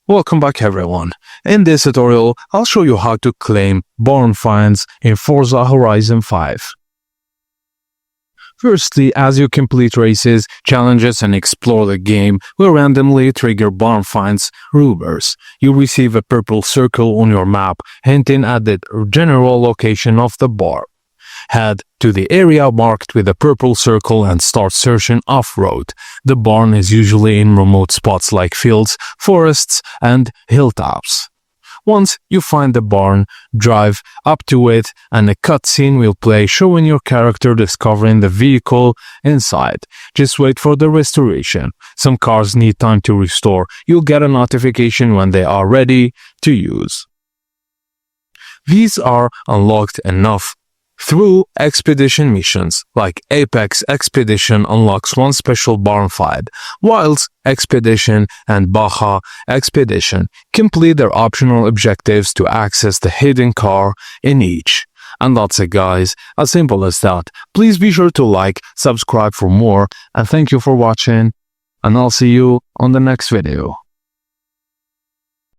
Welcome back everyone. In this tutorial, I'll show you how to claim barn finds in Forza Horizon 5. Firstly, as you complete races, challenges, and explore the game, will randomly trigger barn finds rubbers. You receive a purple circle on your map hinting at the general location of the barn. Head to the area marked with a purple circle and start searching off-road. The barn is usually in remote spots like fields, forests, and hilltops. Once you find the barn, drive up to it and a cutscene will play showing your character discovering the vehicle inside. Just wait for the restoration. Some cars need time to restore. You'll get a notification when they are ready to use. These are unlocked enough through expedition missions, like Apex Expedition unlocks one special barn find, whilst Expedition and Baja Expedition complete their optional objectives to access the hidden car in each. And that's it guys, as simple as that. Please be sure to like, subscribe for more, and thank you for watching, and I'll see you on the next video.